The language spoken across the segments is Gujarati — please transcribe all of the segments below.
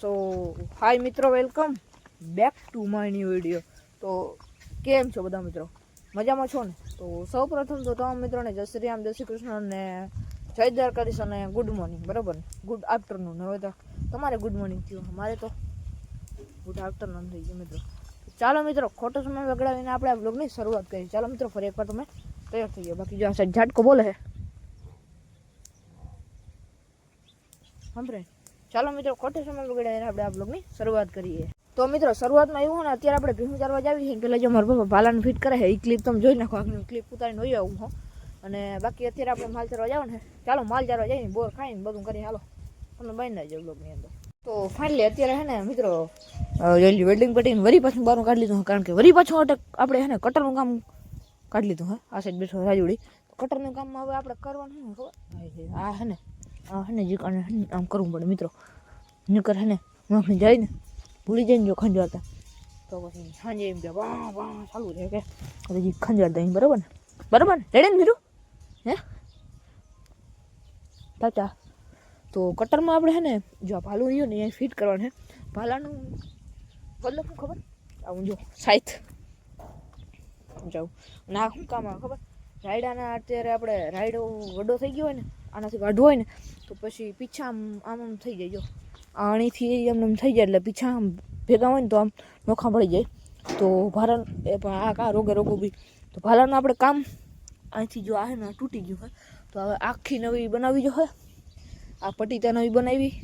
સો હાય મિત્રો, welcome back to my new video. તો કેમ છો બધા મિત્રો? મજામાં છો ને? તો સૌ પ્રથમ તો તમામ મિત્રોને જય શ્રી રામ, જય શ્રી કૃષ્ણ અને જય દ્વારકાધીશ અને ગુડ મોર્નિંગ. બરાબર ને? Good afternoon. હવે તો તમારે ગુડ મોર્નિંગ થયું, અમારે તો ગુડ આફ્ટરનૂન થઈ ગયું મિત્રો. ચાલો મિત્રો, ખોટો સમય બગડાવીને આપણે આ બ્લોગની શરૂઆત કરી. ચાલો મિત્રો, ફરી એકવાર તમે તૈયાર થઈ ગયા. બાકી જો આ સાઈડ ઝાટકો બોલે છે સાંભળે. ચાલો મિત્રો, ખોટો સમય બગડાવીને આપણે આ બ્લોગની શરૂઆત કરીએ. તો મિત્રો, શરૂઆતમાં એવું ને, અત્યારે આપણે ભીમું ચારવા જાવી છે. પેલા જો મારા પપ્પા ભાલાને ફિટ કરે છે, એ ક્લિપ તમે જોઈ નાખો. આગળની ક્લિપ ઉતારીને હોય આવું હું. અને બાકી અત્યારે આપણે માલ ચારવા જવાનું છે. ચાલો માલ ચારવા જઈને બોર ખાઈને બધું કરી હાલો તમે બની ના જાવ બ્લોગની અંદર. તો ફાઇનલી અત્યારે છે ને મિત્રો, વેલ્ડિંગ પટીને વરી પાછું બહારનું કાઢી લીધું. કારણ કે વરી પાછું આપણે છે ને કટરનું કામ કાઢી લીધું. હા, આ સાઈડ બેઠો રાજુડી. કટરનું કામમાં હવે આપણે કરવાનું છે ને, ખબર આ છે ને, આમ કરવું પડે મિત્રો. નકર હે ને નોખી જાય ને ભૂલી જાય ને જો ખંજવારતા, તો પછી સાંજે એમ કે વાહ વાહ ચાલુ રહે કે હજી ખંજવારતા એમ. બરાબર ને? બરાબર ને? રેડે ને મીરું? હે તાચા. તો કટરમાં આપણે છે ને જો ભાલું રહ્યું ને એ ફિટ કરવાનું છે. ભાલાનું બદલો શું ખબર? આવું જો સાઈથ જાઉં ના શું કામ આવે ખબર? રાયડાના અત્યારે આપણે રાયડો વડો થઈ ગયો હોય ને, આનાથી વાઢવો હોય ને, તો પછી પીછા આમ થઈ જાય. જો આણીથી એમ થઈ જાય એટલે પીછા આમ ભેગા હોય ને તો આમ નોખા પડી જાય. તો ભાલા આ કા રોગો બી. તો ભાલાનું આપણે કામ અહીંથી જો આ ને તૂટી ગયું હોય તો હવે આખી નવી બનાવી જો હોય. આ પટ્ટી ત્યાં નવી બનાવી,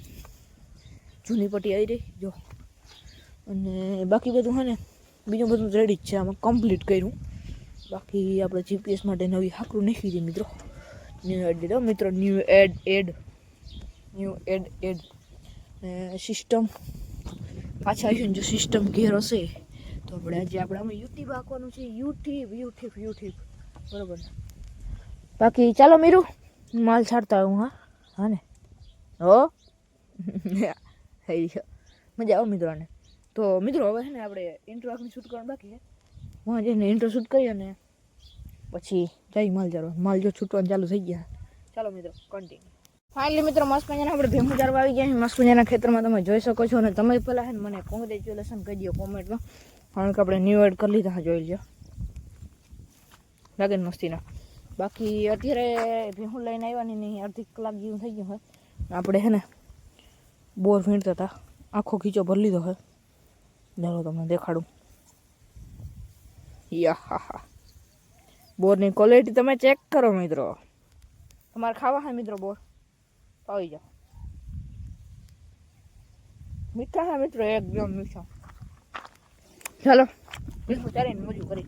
જૂની પટ્ટી આવી રહી જો. અને બાકી બધું છે ને બીજું બધું રેડી જ છે, આમાં કમ્પ્લીટ કર્યું. બાકી આપણે જીપીએસ માટે નવી હાકરું નાખી દઈએ મિત્રો. ન્યૂ એડ દીધો મિત્રો, ન્યૂ એડ સિસ્ટમ પાછા આવીશું ને જો સિસ્ટમ ઘેર હશે તો આપણે આજે આમાં યુટ્યુબ આંકવાનું છે. યુટ્યુબ બરાબર. બાકી ચાલો મીરુ માલ છાડતા હું. હા ને હો થઈ ગયો, મજા આવો મિત્રોને. તો મિત્રો હવે છે ને આપણે ઇન્ટ્રો આખી શૂટ કરવાનું બાકી છે. હું જઈને ઇન્ટ્રો શૂટ કરી અને પછી જઈ માલ ચારવા. માલ જો છૂટવાનું ચાલુ થઈ ગયા. ચાલો મિત્રો કન્ટિન્યુ. ફાઇનલી મિત્રો, મસ્ત મજાના આપણે ભેમું ચારવા આવી ગયા. મસ્ત મજાના ખેતરમાં તમે જોઈ શકો છો. અને તમે પહેલાં છે ને મને કોંગ્રેચ્યુલેશન કહી દો કોમેન્ટમાં, કારણ કે આપણે ન્યૂ એડ કરી લીધા. જોઈ લો લાગે ને મસ્તીના. બાકી અત્યારે ભેહું લઈને આવ્યા નહીં, અડધી કલાક જેવું થઈ ગયું હોય. આપણે છે ને બોર વીણતા હતા, આખો ખીચો ભરી લીધો હોય. ચાલો તમને દેખાડું. યા બોરની ક્વોલિટી તમે ચેક કરો મિત્રો. તમારે ખાવા હોય મિત્રો બોર તો આવી જાઓ. મીઠા હા મિત્રો, એકદમ મીઠા. ચાલો ભેગું ચાલીને મજૂર કરી.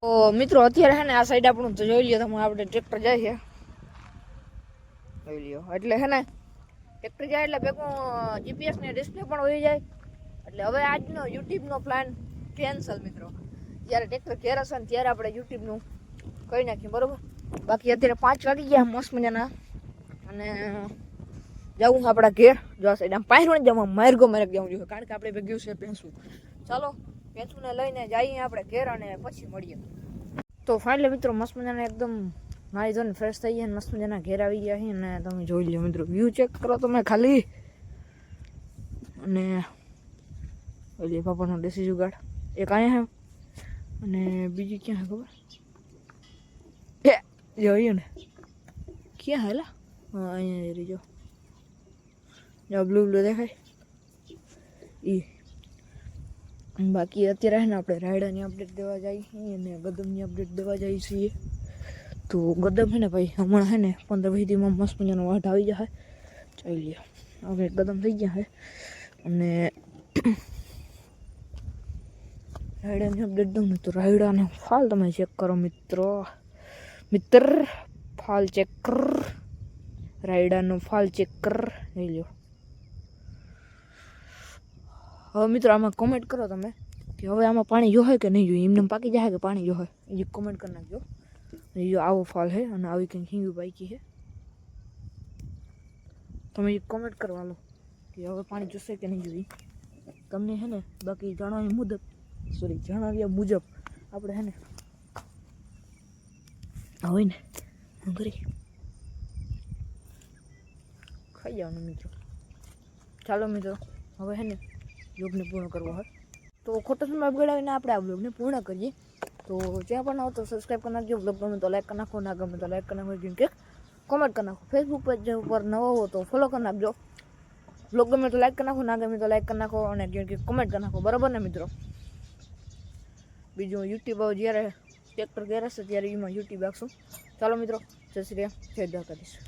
તો મિત્રો અત્યારે છે ને આ સાઈડ આપણું તો જોઈ લ્યો તમે, આપણે ટ્રેક્ટર જાય છે જોઈ લ્યો. એટલે છે ને ટ્રેક્ટર જાય એટલે ભેગું જીપીએસની ડિસ્પ્લે પણ હોઈ જાય. એટલે હવે આજનો યુટ્યુબનો પ્લાન કેન્સલ મિત્રો. જ્યારે ટ્રેક્ટર ઘેર હશે ને ત્યારે આપણે યુટ્યુબનું કરી નાખીએ. બરાબર. બાકી અત્યારે 5 વાગી ગયા મસ્ત મજાના. અને જવું આપણા ઘેર. જો આ સાઈડ આમ પાયરું ને જવા માર્ગો જવું જોઈએ, કારણ કે આપણે ભેગ્યું છે ભેંસું. ચાલો ભેંસુને લઈને જઈએ આપણે ઘેર અને પછી મળીએ. તો ફાઇનલી મિત્રો મસ્ત મજાના એકદમ નાહી ધોઈને ફ્રેશ થઈ ગયા, મસ્ત મજાના ઘેર આવી ગયા છે. અને તમે જોઈ લો મિત્રો, વ્યૂ ચેક કરો તમે ખાલી. અને ઓલી પાપાનો દેશી જુગાડ એક અહીંયા છે અને બીજી ક્યાં છે ખબર? જોયું ને ક્યાં હેલા? હા અહીંયા રહી જો બ્લુ દેખાય એ. બાકી અત્યારે ને આપણે રાયડાની અપડેટ દેવા જઈએ છીએ અને ગદમની અપડેટ દેવા જઈએ છીએ. તો ગદમ છે ને ભાઈ હમણાં છે ને 15-20 દીમાં મસ્ત મજાનો વાઢ આવી જાય. ચાલી લ્યો હવે ગદમ થઈ ગયા છે. અને રાયડાની અપડેટ દઉં ને તો રાયડાનો ફાલ તમે ચેક કરો મિત્રો. ફાલ ચેક કર, રાયડાનો ફાલ ચેક કર. લઈ લો હવે મિત્રો. આમાં કોમેન્ટ કરો તમે કે હવે આમાં પાણી જોહે કે નહીં જોઈએ, એમને પાકી જાય કે પાણી જોહે, એ કોમેન્ટ કરી નાખજો. જો આવો ફાલ છે અને આવી કંઈક હિંગુ પાકી છે. તમે એ કોમેન્ટ કરવા લો કે હવે પાણી જોશે કે નહીં જોઈએ તમને છે ને. બાકી જણાવ્યા મુજબ આપણે છે ને હોય ને હું કરી ખાઈ જવાનું મિત્રો. ચાલો મિત્રો હવે હે ને બ્લોગને પૂર્ણ કરવો હોય તો ખોટો સમય બગાડીને આપણે આ બ્લોગને પૂર્ણ કરીએ. તો જ્યાં પણ આવો તો સબસ્ક્રાઈબ કરી નાખજો. બ્લોગ ગમે તો લાઈક કરી નાખો, ના ગમે તો લાઈક કરી નાખો, જેમ કે કોમેન્ટ કરી નાખો. ફેસબુક પેજ ઉપર નવો હો તો ફોલો કરી નાખજો. બ્લોગ ગમે તો લાઈક કરી નાખો, ના ગમે તો લાઈક કરી નાખો અને જેમ કે કોમેન્ટ કરી નાખો. બરાબર ને મિત્રો? બીજું યુટ્યુબ જ્યારે ટ્રેક્ટર ગેરેજ છે ત્યારે એમાં યુટ્યુબ આપશું. ચાલો મિત્રો, જય શ્રી રામ, જય દ્વારકાધીશ.